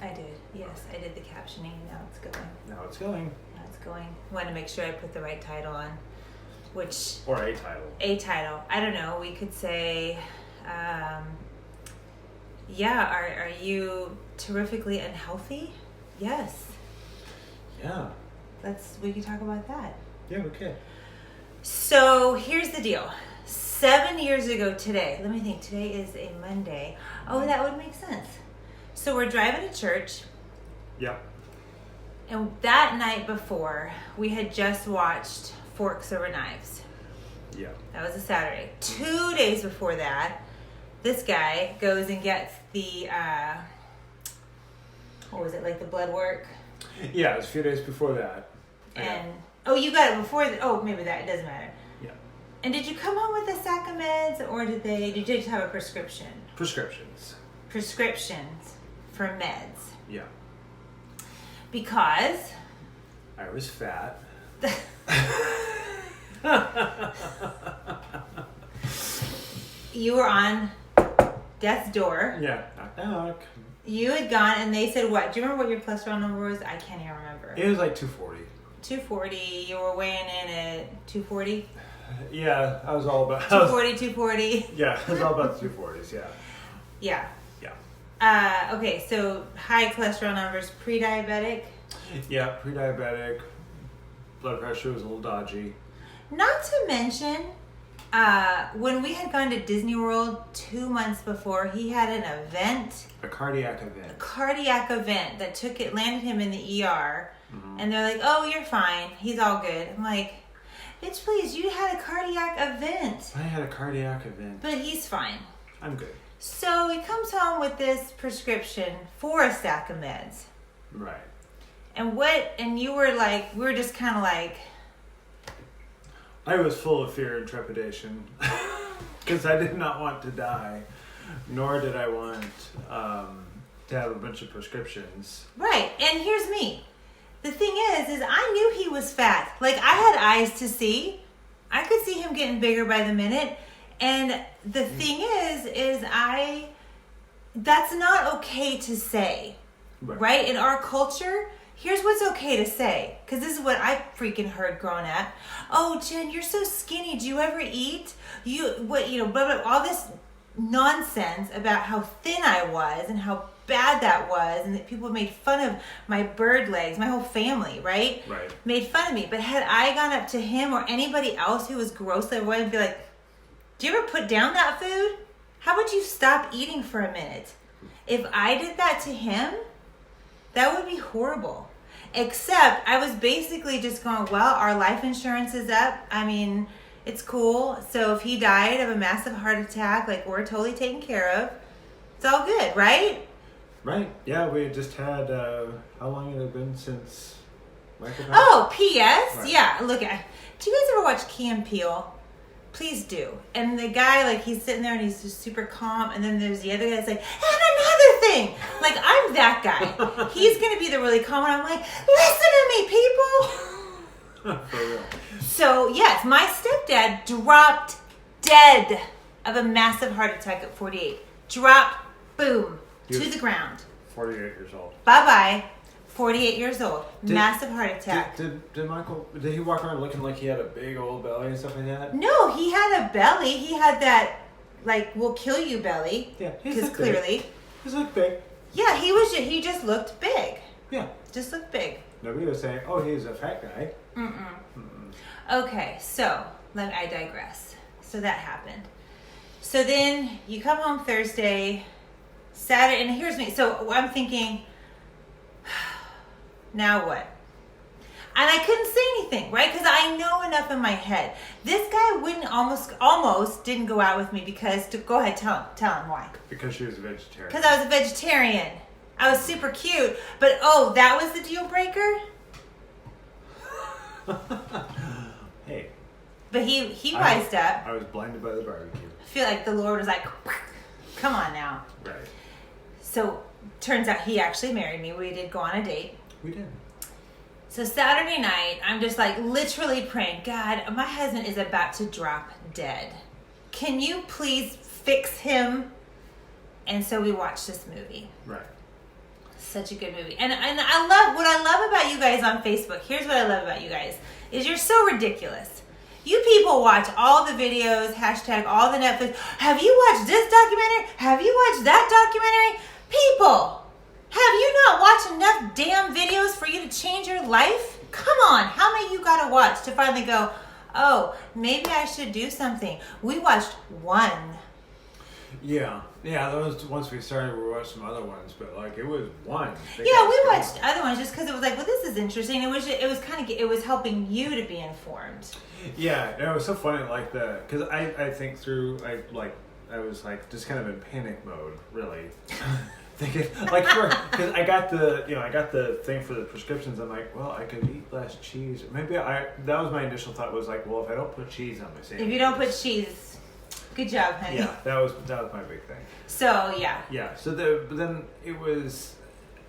I did. Yes, I did the captioning. Now it's going. Now it's going. Want to make sure I put the right title on. Which... Or a title. A title. I don't know. We could say... are you terrifically unhealthy? Yes. Yeah. We can talk about that. Yeah, okay. So here's the deal. 7 years ago today, let me think, today is a Monday. Oh, that would make sense. So we're driving to church. Yep. And that night before, we had just watched Forks Over Knives. Yeah. That was a Saturday. 2 days before that, this guy goes and gets the, what was it, like the blood work? Yeah, it was a few days before that. And, oh, you got it before, maybe that, it doesn't matter. Yeah. And did you come home with a sack of meds, or did you just have a prescription? Prescriptions For meds. Yeah. Because? I was fat. You were on death's door. Yeah. Knock, knock. You had gone, and they said what? Do you remember what your cholesterol number was? I can't even remember. It was like 240. 240. You were weighing in at 240? Yeah, I was all about... 240. Yeah, I was all about the 240s, yeah. Yeah. Yeah. Okay, so high cholesterol numbers, pre-diabetic? Yeah, pre-diabetic. Blood pressure was a little dodgy. Not to mention, when we had gone to Disney World 2 months before, he had an event. A cardiac event. A cardiac event that landed him in the ER. Mm-hmm. And they're like, oh, you're fine. He's all good. I'm like, bitch, please, you had a cardiac event. I had a cardiac event. But he's fine. I'm good. So he comes home with this prescription for a stack of meds. Right. And you were like, we were just kind of like... I was full of fear and trepidation because I did not want to die, nor did I want to have a bunch of prescriptions. Right. And here's me. The thing is I knew he was fat. Like, I had eyes to see. I could see him getting bigger by the minute. And the thing is that's not okay to say, right? In our culture, here's what's okay to say, because this is what I freaking heard growing up. Oh, Jen, you're so skinny. Do you ever eat? Blah, blah, all this nonsense about how thin I was and how bad that was, and that people made fun of my bird legs, my whole family, right? Right. Made fun of me. But had I gone up to him or anybody else who was grossly overweight and be like, do you ever put down that food? How about you stop eating for a minute? If I did that to him, that would be horrible. Except I was basically just going, well, our life insurance is up. I mean, it's cool. So if he died of a massive heart attack, like, we're totally taken care of. It's all good, right? Right. Yeah, we had just had, how long had it been since Michael died? Oh, P.S. Right. Yeah, look at. Do you guys ever watch Key and Peele? Please do. And the guy, like, he's sitting there and he's just super calm. And then there's the other guy that's like, and another thing. Like, I'm that guy. He's going to be the really calm one. I'm like, listen to me, people. For real. So, yes, my stepdad dropped dead of a massive heart attack at 48. Drop, boom, to the ground. 48 years old. Bye-bye. 48 years old. Massive heart attack. Did Michael, did he walk around looking like he had a big old belly and stuff like that? No, he had a belly. He had that, like, we'll kill you belly. Yeah. Because clearly. He's looked big. Yeah, he just looked big. Yeah. Just looked big. Nobody was saying, oh, he's a fat guy. Okay, so, I digress. So that happened. So then you come home Thursday, Saturday, and here's me. So I'm thinking, now what? And I couldn't say anything, right? Because I know enough in my head. This guy wouldn't almost didn't go out with me because, go ahead, tell him why. Because she was a vegetarian. Because I was a vegetarian. I was super cute. But, that was the deal breaker? Hey. But he wised up. I was blinded by the barbecue. I feel like the Lord was like, come on now. Right. So, turns out he actually married me. We did go on a date. We did. So Saturday night, I'm just like literally praying, God, my husband is about to drop dead. Can you please fix him? And so we watched this movie. Right. Such a good movie. And I love, what I love about you guys on Facebook, here's what I love about you guys, is you're so ridiculous. You people watch all the videos, hashtag all the Netflix. Have you watched this documentary? Have you watched that documentary? People, have you not watched enough damn videos for you to change your life? Come on, how many you gotta watch to finally go, oh, maybe I should do something? We watched one. Yeah, those once we started, we watched some other ones, but like it was one. Yeah, we watched other ones just because it was like, well, this is interesting. It was helping you to be informed. Yeah, it was so funny, like because I think through, I was like just kind of in panic mode, really. Thinking like because I got the thing for the prescriptions. I'm like, well, I could eat less cheese. Maybe that was my initial thought, was like, well, if I don't put cheese on my sandwich. If you don't put cheese, good job, honey. Yeah, that was my big thing. So yeah. Yeah. So but then it was.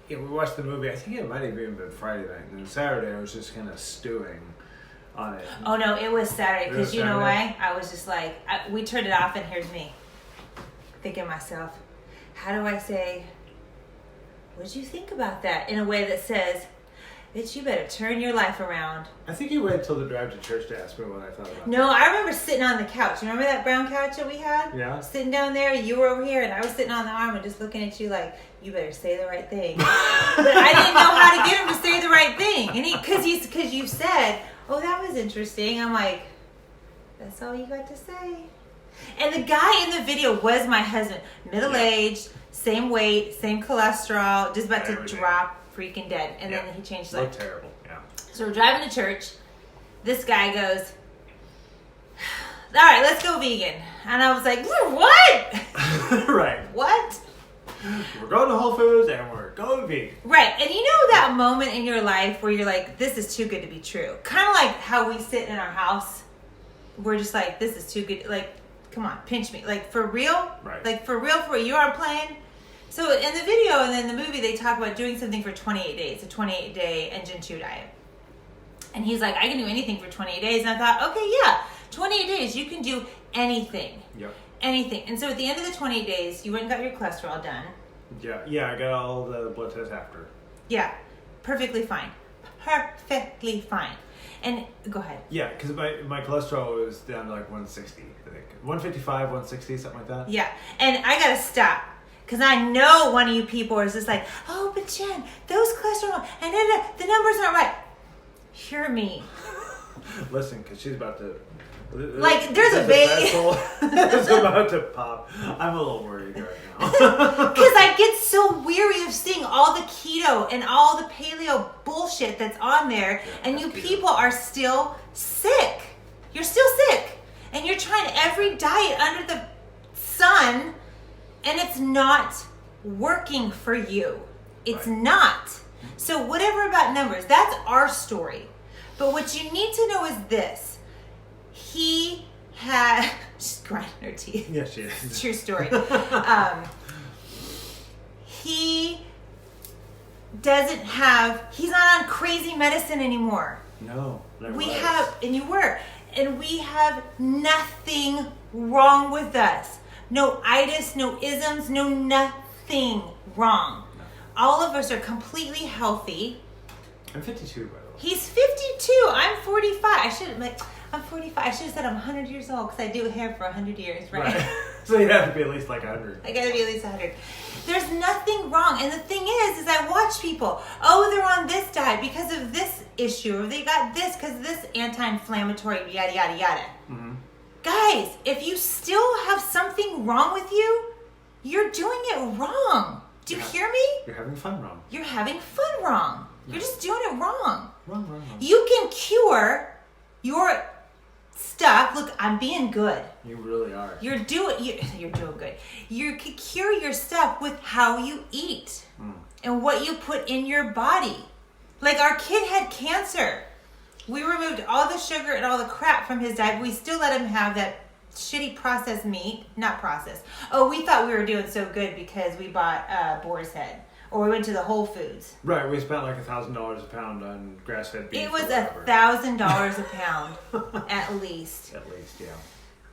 We watched the movie. I think it might have even been Friday night, and then Saturday I was just kind of stewing on it. Oh no, it was Saturday, because you know why? I was just like, we turned it off, and here's me thinking to myself, how do I say, what'd you think about that, in a way that says, bitch, you better turn your life around. I think you waited till the drive to church to ask me what I thought about No, I remember sitting on the couch. Remember that brown couch that we had? Yeah. Sitting down there, you were over here, and I was sitting on the arm and just looking at you like, you better say the right thing. But I didn't know how to get him to say the right thing. And because you said, oh, that was interesting. I'm like, that's all you got to say. And the guy in the video was my husband. Middle-aged, same weight, same cholesterol, just about to drop freaking dead. And then he changed his life. Looked terrible, yeah. So we're driving to church. This guy goes, all right, let's go vegan. And I was like, what? Right. What? We're going to Whole Foods and we're going vegan. Right. And you know that moment in your life where you're like, this is too good to be true. Kind of like how we sit in our house. We're just like, this is too good. Like, come on, pinch me. Like, for real? Right. Like, for real, you aren't playing? So in the video and then the movie, they talk about doing something for 28 days, a 28-day engine 2 diet. And he's like, I can do anything for 28 days. And I thought, okay, yeah, 28 days, you can do anything. Yep. Anything. And so at the end of the 28 days, you went and got your cholesterol done. Yeah, I got all the blood tests after. Yeah, perfectly fine. Perfectly fine. And go ahead. Yeah, because my cholesterol was down to like 160, I think. 155, 160, something like that. Yeah, and I gotta stop. Because I know one of you people is just like, oh, but Jen, those cholesterol, and the numbers aren't right. Hear me. Listen, because she's about to... Like, there's a baby. It's about to pop. I'm a little worried right now. Because I get so weary of seeing all the keto and all the paleo bullshit that's on there, and you people are still sick. You're still sick. And you're trying every diet under the sun, and it's not working for you. It's not. So whatever about numbers, that's our story. But what you need to know is this. He had, she's grinding her teeth. Yes, she is. True story. He doesn't have, he's not on crazy medicine anymore. No, never We was. have, and you were, and we have nothing wrong with us. No itis, no isms, no nothing wrong. No. All of us are completely healthy. I'm 52, by the way. He's 52. I'm 45. I'm 45. I should have said I'm 100 years old because I do hair for 100 years, right? So you have to be at least like 100. I gotta be at least 100. There's nothing wrong. And the thing is I watch people, oh, they're on this diet because of this issue, or they got this because of this anti-inflammatory, yada, yada, yada. Mm-hmm. Guys, if you still have something wrong with you, you're doing it wrong. Do you hear me? You're having fun wrong. You're having fun wrong. You're just doing it wrong. Wrong. You can cure your stuff. Look, I'm being good. You really are. You're doing good. You can cure your stuff with how you eat and what you put in your body. Like our kid had cancer. We removed all the sugar and all the crap from his diet. We still let him have that shitty processed meat. Not processed. Oh, we thought we were doing so good because we bought boar's head. Or we went to the Whole Foods. Right, we spent like $1,000 a pound on grass-fed beef. It was $1,000 a pound, at least. At least, yeah.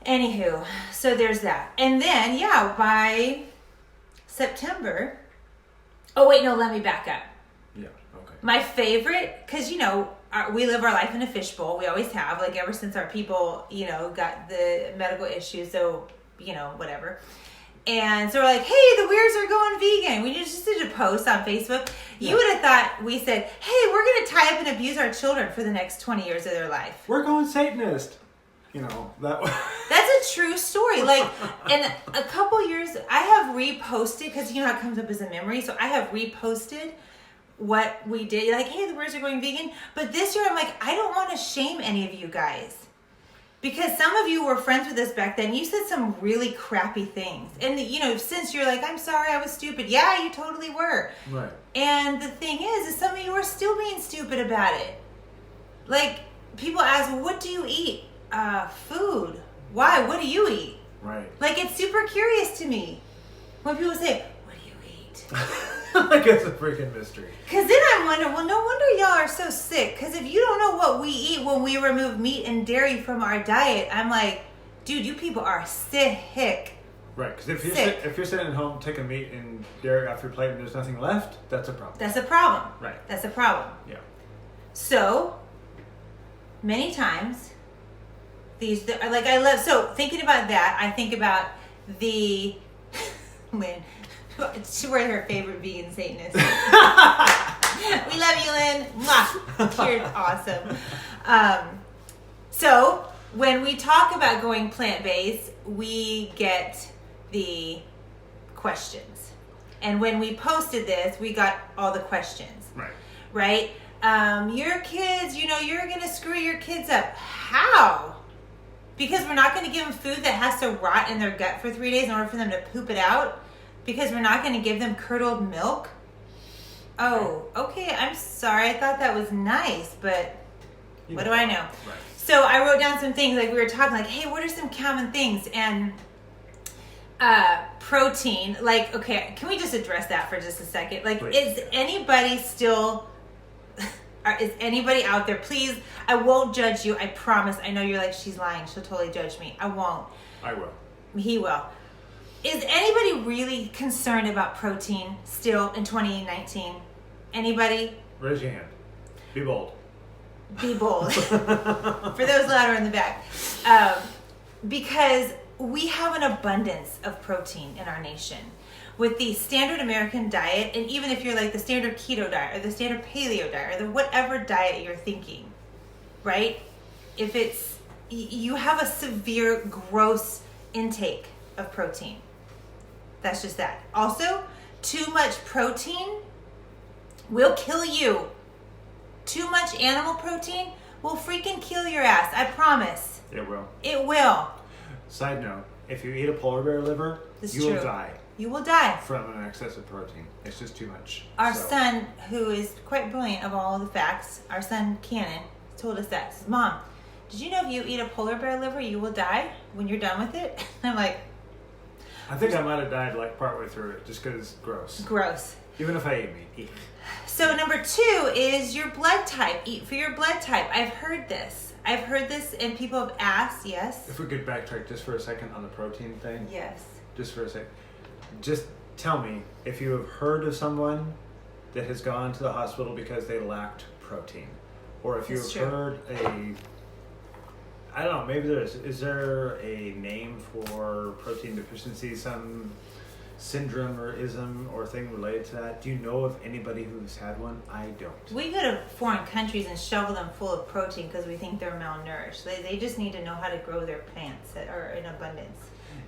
Anywho, so there's that. And then, by September, Oh, wait, no, let me back up. Yeah, okay. My favorite, because, we live our life in a fishbowl. We always have, like, ever since our people, got the medical issues. So, whatever. And so we're like, hey, the Weirs are going vegan. We just did a post on Facebook. You would have thought we said, hey, we're going to tie up and abuse our children for the next 20 years of their life. We're going Satanist. That way. That's a true story. Like, in a couple years, I have reposted, because how it comes up as a memory. So I have reposted what we did. Like, hey, the Weirs are going vegan. But this year, I'm like, I don't want to shame any of you guys. Because some of you were friends with us back then. You said some really crappy things. And, since you're like, I'm sorry, I was stupid. Yeah, you totally were. Right. And the thing is some of you are still being stupid about it. Like, people ask, well, what do you eat? Food. Why? What do you eat? Right. Like, it's super curious to me when people say, what do you eat? Like, it's a freaking mystery. Because then I wonder, well, no wonder y'all are so sick. Because if you don't know what we eat when we remove meat and dairy from our diet, I'm like, dude, you people are sick. Right, because if you're sitting at home taking meat and dairy off your plate and there's nothing left, that's a problem. That's a problem. Right. That's a problem. Yeah. So, many times, thinking about that, I think about when we're her favorite vegan Satanist. We love you, Lynn. Mwah. You're awesome. So when we talk about going plant-based, we get the questions. And when we posted this, we got all the questions. Right? Your kids, you're going to screw your kids up. How? Because we're not going to give them food that has to rot in their gut for 3 days in order for them to poop it out? Because we're not going to give them curdled milk? Oh, okay, I'm sorry. I thought that was nice, but what do I know? Right. So I wrote down some things, like we were talking, like, hey, what are some common things? And protein, like, okay, can we just address that for just a second? Like, Please. Is anybody out there, please, I won't judge you, I promise. I know you're like, she's lying, she'll totally judge me. I won't. I will. He will. Is anybody really concerned about protein still in 2019? Anybody? Raise your hand. Be bold. Be bold. For those louder in the back. Because we have an abundance of protein in our nation. With the standard American diet, and even if you're like the standard keto diet or the standard paleo diet or the whatever diet you're thinking, right? If you have a severe gross intake of protein. That's just that. Also, too much protein will kill you. Too much animal protein will freaking kill your ass. I promise. It will. It will. Side note, if you eat a polar bear liver, will die. You will die. From an excess of protein. It's just too much. Our son, who is quite brilliant of all the facts, our son Cannon, told us that. He says, Mom, did you know if you eat a polar bear liver, you will die when you're done with it? I'm like... I think I might have died like partway through it just because it's gross. Gross. Even if I ate meat. So number 2 is your blood type. Eat for your blood type. I've heard this and people have asked, yes? If we could backtrack just for a second on the protein thing. Yes. Just for a second. Just tell me if you have heard of someone that has gone to the hospital because they lacked protein. Or if you've heard I don't know, maybe is there a name for protein deficiency, some syndrome or ism or thing related to that? Do you know of anybody who's had one? I don't. We go to foreign countries and shovel them full of protein because we think they're malnourished. They just need to know how to grow their plants that are in abundance.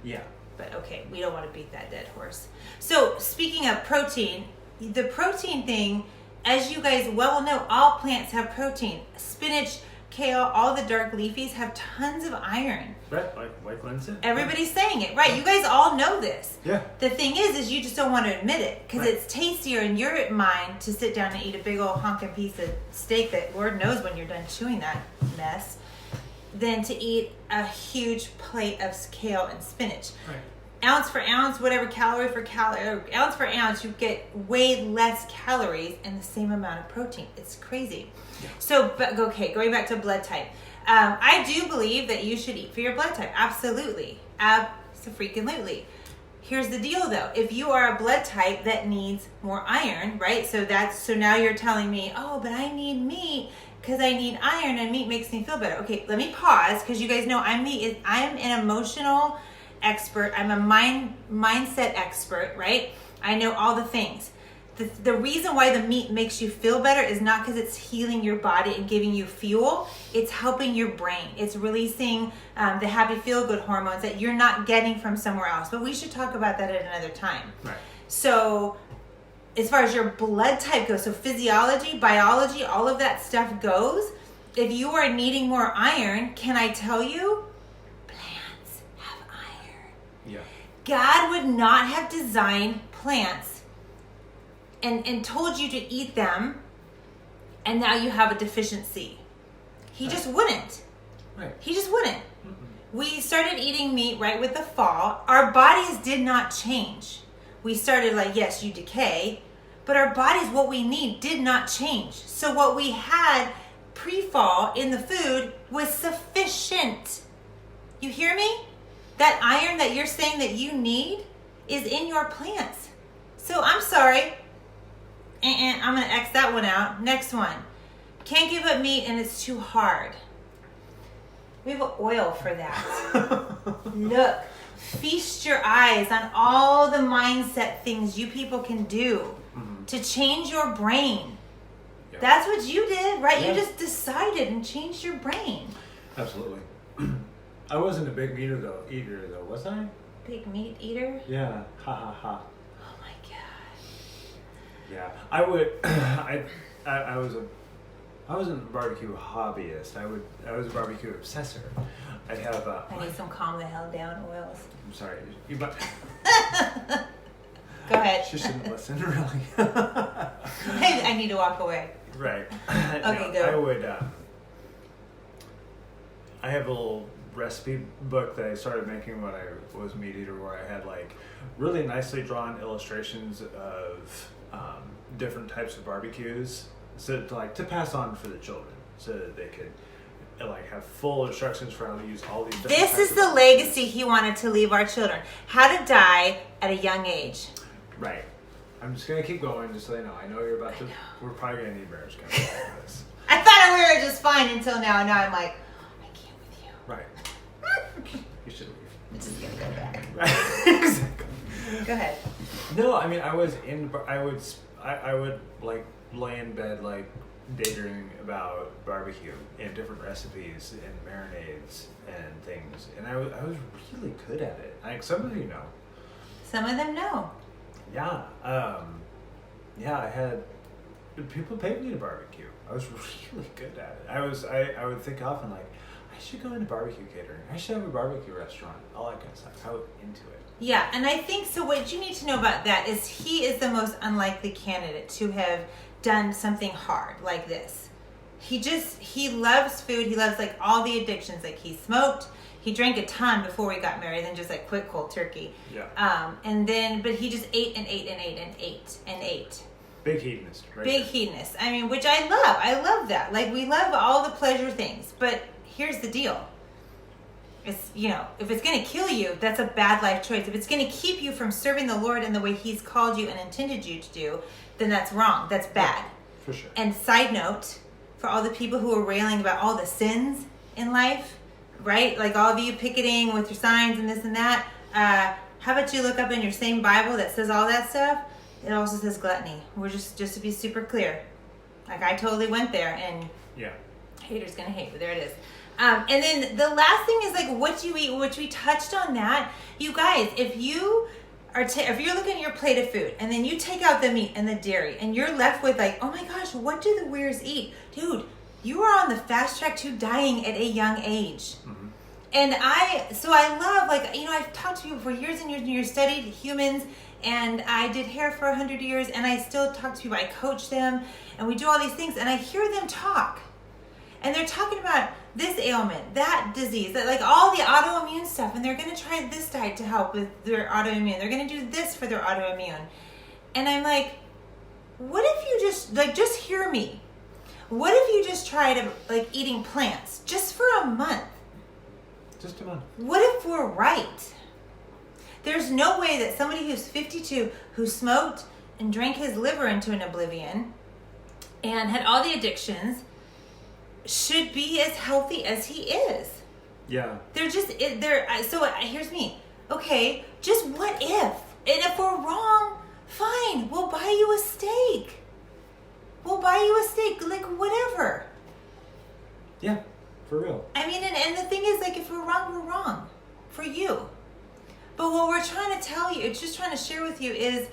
Yeah. But okay, we don't want to beat that dead horse. So speaking of protein, the protein thing, as you guys well know, all plants have protein. Spinach, kale, all the dark leafies have tons of iron. Right, like Lynn said. Everybody's saying it, right? You guys all know this. Yeah. The thing is you just don't want to admit it because it's tastier in your mind to sit down and eat a big old honking piece of steak that Lord knows when you're done chewing that mess, than to eat a huge plate of kale and spinach. Right. Ounce for ounce, whatever, calorie for calorie, ounce for ounce, you get way less calories and the same amount of protein. It's crazy. Yeah. So, okay, going back to blood type. I do believe that you should eat for your blood type. Absolutely. Abso-freaking-lutely. Here's the deal though. If you are a blood type that needs more iron, right? So now you're telling me, oh, but I need meat because I need iron and meat makes me feel better. Okay, let me pause because you guys know I'm an emotional expert. I'm a mindset expert, right? I know all the things. The reason why the meat makes you feel better is not because it's healing your body and giving you fuel. It's helping your brain. It's releasing the happy feel-good hormones that you're not getting from somewhere else. But we should talk about that at another time. Right. So as far as your blood type goes, so physiology, biology, all of that stuff goes, if you are needing more iron, can I tell you? Plants have iron. Yeah. God would not have designed plants and told you to eat them, and now you have a deficiency. He just wouldn't. Right. He just wouldn't. We started eating meat right with the fall. Our bodies did not change. We started like, yes, you decay, but our bodies, what we need, did not change. So what we had pre-fall in the food was sufficient. You hear me? That iron that you're saying that you need is in your plants. So I'm sorry. I'm going to X that one out. Next one. Can't give up meat and it's too hard. We have oil for that. Look, feast your eyes on all the mindset things you people can do to change your brain. Yeah. That's what you did, right? Yeah. You just decided and changed your brain. Absolutely. I wasn't a big eater though, was I? Big meat eater? Yeah. Ha ha ha. Oh my God. Yeah. I would. I wasn't a barbecue hobbyist. I was a barbecue obsessor. I'd have. I need some calm the hell down oils. I'm sorry. You might. Go ahead. She shouldn't listen, really. I need to walk away. Right. Okay, go. I would. I have a little recipe book that I started making when I was meat eater, where I had like really nicely drawn illustrations of different types of barbecues, so to pass on for the children, so that they could like have full instructions for how to use all these different This types is of the barbecues. legacy he wanted to leave our children. How to die at a young age. Right. I'm just gonna keep going, just so you know. I know you're about to. We're probably gonna need marriage counseling for this. I thought we were just fine until now. Now I'm like, I can't with you. Right. You should leave. It's just gonna go back. Exactly. Go ahead. No, I mean I would like lay in bed like daydreaming about barbecue and different recipes and marinades and things, and I was really good at it. Like some of you know. Some of them know. Yeah. Yeah, I had people paid me to barbecue. I was really good at it. I would think often like, I should go into barbecue catering. I should have a barbecue restaurant. All that kind of stuff. I was into it. Yeah, and I think so. What you need to know about that is he is the most unlikely candidate to have done something hard like this. He loves food. He loves like all the addictions. Like he smoked. He drank a ton before we got married, then just like quick cold turkey. Yeah. But he just ate and ate and ate and ate and ate. Big hedonist, right? Big hedonist. I mean, which I love. I love that. Like we love all the pleasure things. But here's the deal. It's, if it's going to kill you, that's a bad life choice. If it's going to keep you from serving the Lord in the way he's called you and intended you to do, then that's wrong. That's bad. For sure. And side note, for all the people who are railing about all the sins in life, right? Like all of you picketing with your signs and this and that. How about you look up in your same Bible that says all that stuff? It also says gluttony. We're just to be super clear. Like I totally went there, and Yeah. haters gonna hate, but there it is. And then the last thing is like what you eat, which we touched on that. You guys, if you are if you're looking at your plate of food and then you take out the meat and the dairy and you're left with like, oh my gosh, what do the weirs eat? Dude, you are on the fast track to dying at a young age. Mm-hmm. And I love, like, I've talked to people for years and years and years, studied humans, and I did hair for 100 years, and I still talk to people. I coach them, and we do all these things, and I hear them talk. And they're talking about this ailment, that disease, that like all the autoimmune stuff, and they're going to try this diet to help with their autoimmune. They're going to do this for their autoimmune. And I'm like, what if you just hear me. What if you just tried eating plants just for a month? Just a month. What if we're right? There's no way that somebody who's 52, who smoked and drank his liver into an oblivion and had all the addictions, should be as healthy as he is. Yeah. So here's me. Okay, just what if? And if we're wrong, fine, we'll buy you a steak. Like whatever. Yeah, for real. I mean, and the thing is, like, if we're wrong for you. But what we're trying to tell you, it's just trying to share with you is,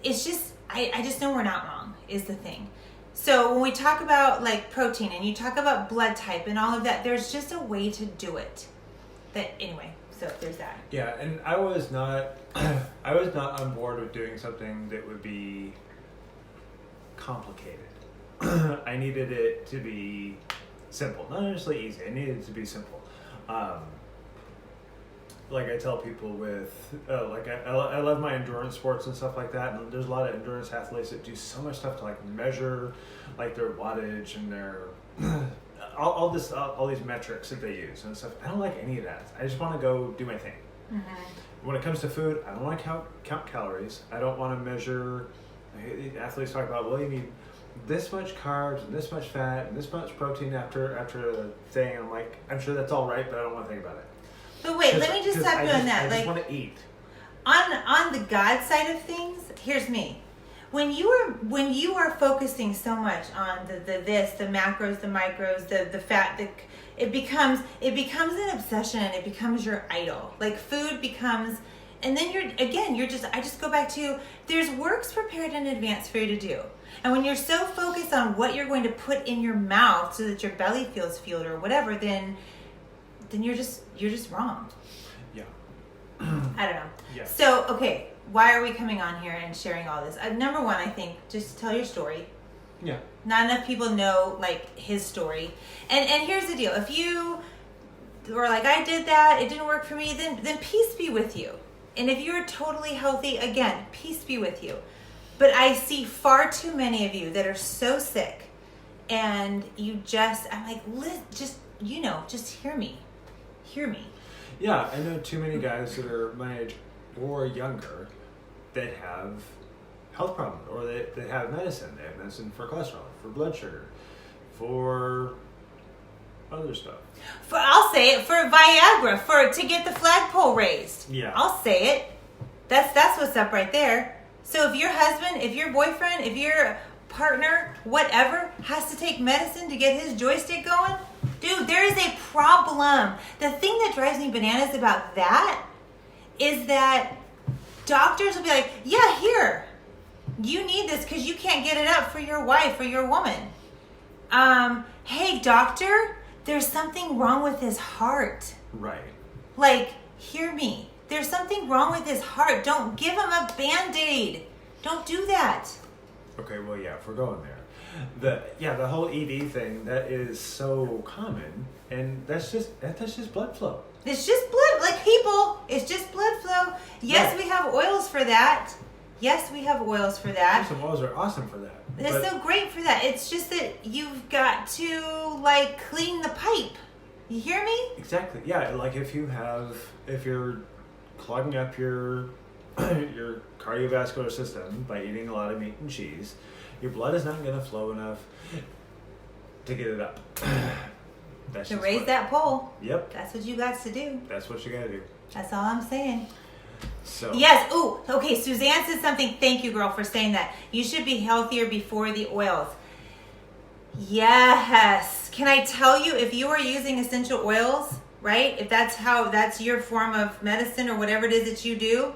it's just, I just know we're not wrong, is the thing. So when we talk about, like, protein, and you talk about blood type and all of that, there's just a way to do it. Anyway, so there's that. Yeah, and I was not on board with doing something that would be complicated. I needed it to be simple, not necessarily easy. I needed it to be simple. Like I tell people with, I love my endurance sports and stuff like that. And there's a lot of endurance athletes that do so much stuff to like measure, like their wattage and their all these metrics that they use and stuff. I don't like any of that. I just want to go do my thing. Mm-hmm. When it comes to food, I don't want to count calories. I don't want to measure. Athletes talk about, well, you need this much carbs and this much fat and this much protein after a thing. And I'm like, I'm sure that's all right, but I don't want to think about it. But wait, let me just stop you on that. I just want to eat. On the God side of things, here's me. When you are focusing so much on the macros, the micros, the fat, it becomes an obsession. It becomes your idol. Like food becomes, and then I just go back to, there's works prepared in advance for you to do. And when you're so focused on what you're going to put in your mouth so that your belly feels fueled or whatever, then you're just wrong. Yeah. I don't know. Yeah. So, okay, why are we coming on here and sharing all this? Number one, I think, just tell your story. Yeah. Not enough people know, like, his story. And here's the deal. If you were like, I did that, it didn't work for me, then peace be with you. And if you're totally healthy, again, peace be with you. But I see far too many of you that are so sick, and I'm like, just hear me. Hear me. Yeah, I know too many guys that are my age or younger that have health problems, or that have medicine. They have medicine for cholesterol, for blood sugar, for other stuff. I'll say it, for Viagra, to get the flagpole raised. Yeah. I'll say it. That's what's up right there. So if your husband, if your boyfriend, if your partner, whatever, has to take medicine to get his joystick going, dude, there is a problem. The thing that drives me bananas about that is that doctors will be like, yeah, here, you need this because you can't get it up for your wife or your woman. Hey, doctor, there's something wrong with his heart. Right. Like, hear me. There's something wrong with his heart. Don't give him a Band-Aid. Don't do that. Okay, well, yeah, if we're going there. The whole ED thing, that is so common, and that's just blood flow. It's just blood, like people, it's just blood flow. Yes, we have oils for that. Some oils are awesome for that. It's so great for that. It's just that you've got to, like, clean the pipe. You hear me? Exactly. Yeah, like if you're clogging up your cardiovascular system by eating a lot of meat and cheese, your blood is not going to flow enough to get it up. To raise that pole. Yep. That's what you got to do. That's what you got to do. That's all I'm saying. So. Yes. Ooh. Okay. Suzanne said something. Thank you, girl, for saying that. You should be healthier before the oils. Yes. Can I tell you, if you are using essential oils, right? If that's your form of medicine or whatever it is that you do,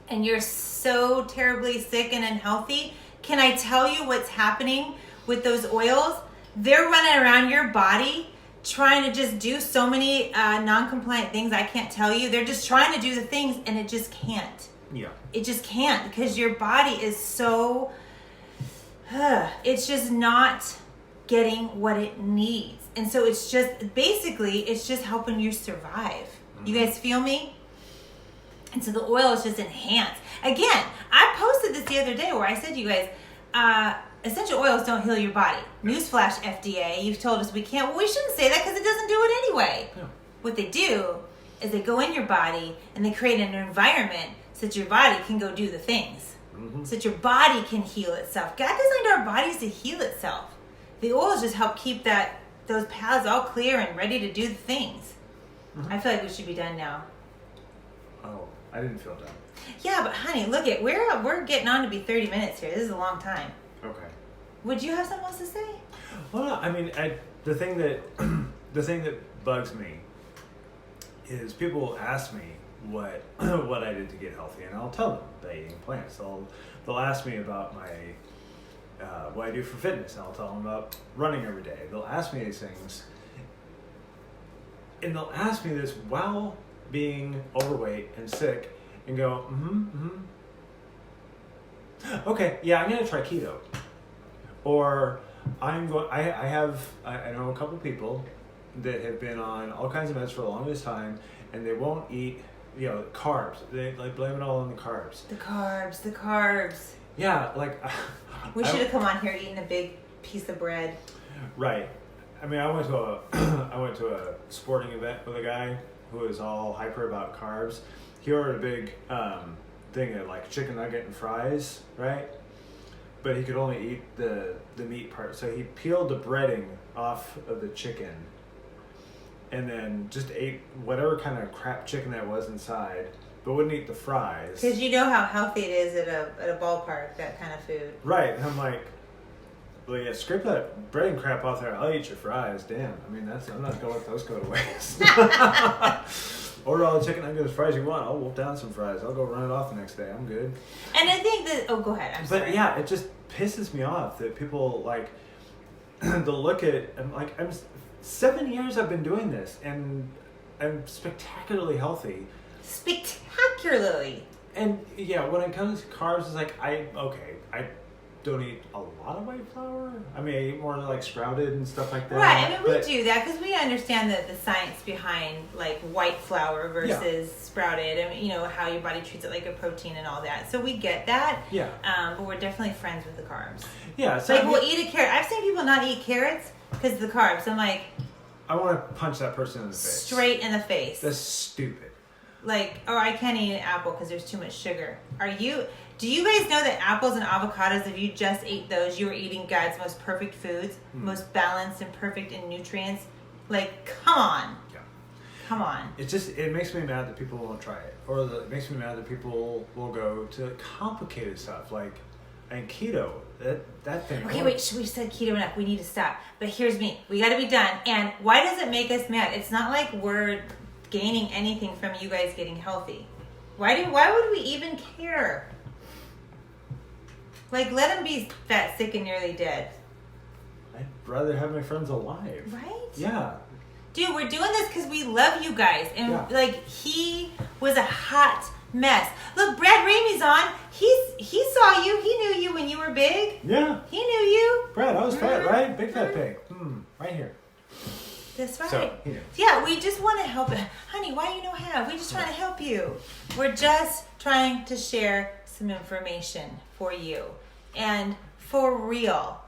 and you're so terribly sick and unhealthy, can I tell you what's happening with those oils? They're running around your body trying to just do so many non-compliant things. I can't tell you. They're just trying to do the things, and it just can't. Yeah. It just can't, because your body is so... it's just not getting what it needs. And so it's just helping you survive. Mm-hmm. You guys feel me? And so the oil is just enhanced. Again, I posted this the other day where I said to you guys, essential oils don't heal your body. Newsflash, FDA, you've told us we can't. Well, we shouldn't say that because it doesn't do it anyway. Yeah. What they do is they go in your body and they create an environment so that your body can go do the things. So that your body can heal itself. God designed our bodies to heal itself. The oils just help keep those paths all clear and ready to do the things. I feel like we should be done now. Oh, I didn't feel done. Yeah, but honey, look at we're getting on to be 30 minutes here. This is a long time. Okay. Would you have something else to say? Well, no, I mean, the thing that bugs me is people ask me what I did to get healthy, and I'll tell them by eating plants. They'll ask me about my what I do for fitness, and I'll tell them about running every day. They'll ask me these things, and they'll ask me this while being overweight and sick, and go, okay, yeah, I'm gonna try keto, or I know a couple people that have been on all kinds of meds for the longest time, and they won't eat, carbs. They blame it all on the carbs. The carbs. Yeah, we should have come on here eating a big piece of bread. Right. I mean, I went to a sporting event with a guy who was all hyper about carbs. He ordered a big thing of chicken nugget and fries, right? But he could only eat the meat part, so he peeled the breading off of the chicken, and then just ate whatever kind of crap chicken that was inside, but wouldn't eat the fries. Because you know how healthy it is at a ballpark, that kind of food. Right, and I'm like, well, yeah, scrape that breading crap off there. I'll eat your fries. Damn, I mean, I'm not gonna let those go to waste. Order all the chicken nuggets and fries you want. I'll wolf down some fries. I'll go run it off the next day. I'm good. And I think that, go ahead. I'm sorry. But yeah, it just pisses me off that people they'll look at, I'm 7 years I've been doing this, and I'm spectacularly healthy. Spectacularly. And yeah, when it comes to carbs, it's I don't eat a lot of white flour. I mean, I eat more sprouted and stuff like that. Right, I mean, we do that because we understand the science behind white flour versus sprouted, and how your body treats it like a protein and all that. So we get that. Yeah. But we're definitely friends with the carbs. Yeah. So we'll eat a carrot. I've seen people not eat carrots because of the carbs. I'm like, I want to punch that person in the face. Straight in the face. That's stupid. Or I can't eat an apple because there's too much sugar. Do you guys know that apples and avocados, if you just ate those, you were eating God's most perfect foods, most balanced and perfect in nutrients? Come on. Yeah. Come on. It makes me mad that people won't try it. Or it makes me mad that people will go to complicated stuff and keto. That thing. Okay, wait, we said keto enough. We need to stop. But here's me. We got to be done. And why does it make us mad? It's not like we're gaining anything from you guys getting healthy. Why would we even care? Let them be fat, sick, and nearly dead. I'd rather have my friends alive. Right? Yeah. Dude, we're doing this because we love you guys. And, he was a hot mess. Look, Brad Ramey's on. He saw you. He knew you when you were big. Yeah. He knew you. Brad, I was fat, right? Big fat pig. Right here. That's right. So, yeah, we just want to help. Honey, why you no have? We just trying to help you. We're just trying to share some information for you. And for real,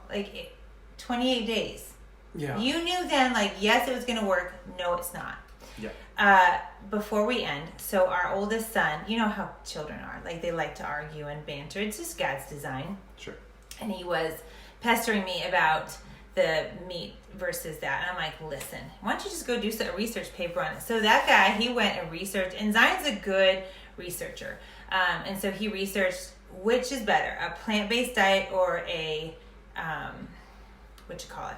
28 days. Yeah. You knew then, yes, it was going to work. No, it's not. Yeah. Before we end, so our oldest son, you know how children are. They like to argue and banter. It's just God's design. Sure. And he was pestering me about the meat versus that. And I'm like, listen, why don't you just go do a research paper on it? So that guy, he went and researched, and Zion's a good researcher. And so he researched which is better, a plant-based diet or a, what you call it?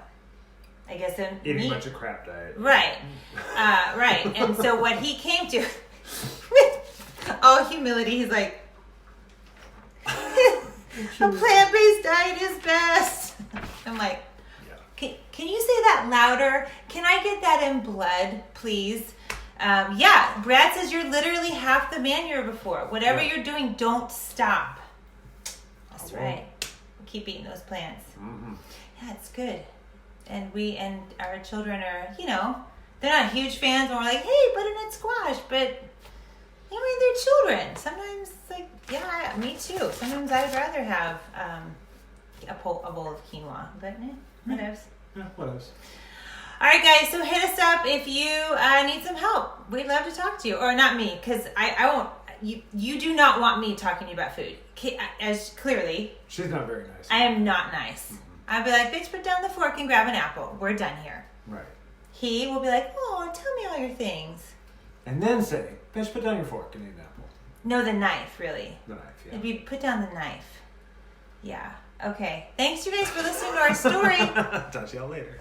I guess eating a bunch of crap diet. Right. Right. And so what he came to, with all humility, he's like, a plant-based diet is best. I'm like, can you say that louder? Can I get that in blood, please? Brad says you're literally half the man you were before. Whatever you're doing, don't stop. That's right. Keep eating those plants. Mm-hmm. Yeah, it's good. And our children are, they're not huge fans when we're like, hey, butternut squash, but they're children. Sometimes me too. Sometimes I would rather have a bowl of quinoa, but whatevs. Yeah, whatevs. All right, guys. So hit us up if you need some help. We'd love to talk to you, or not me, because I won't. You do not want me talking to you about food. As clearly, she's not very nice. I am not nice. Mm-hmm. I'll be like, bitch, put down the fork and grab an apple. We're done here. Right. He will be like, oh, tell me all your things. And then say, bitch, put down your fork and eat an apple. No, the knife, really. The knife, yeah. It'd be put down the knife. Yeah. Okay. Thanks, you guys, for listening to our story. Talk to y'all later.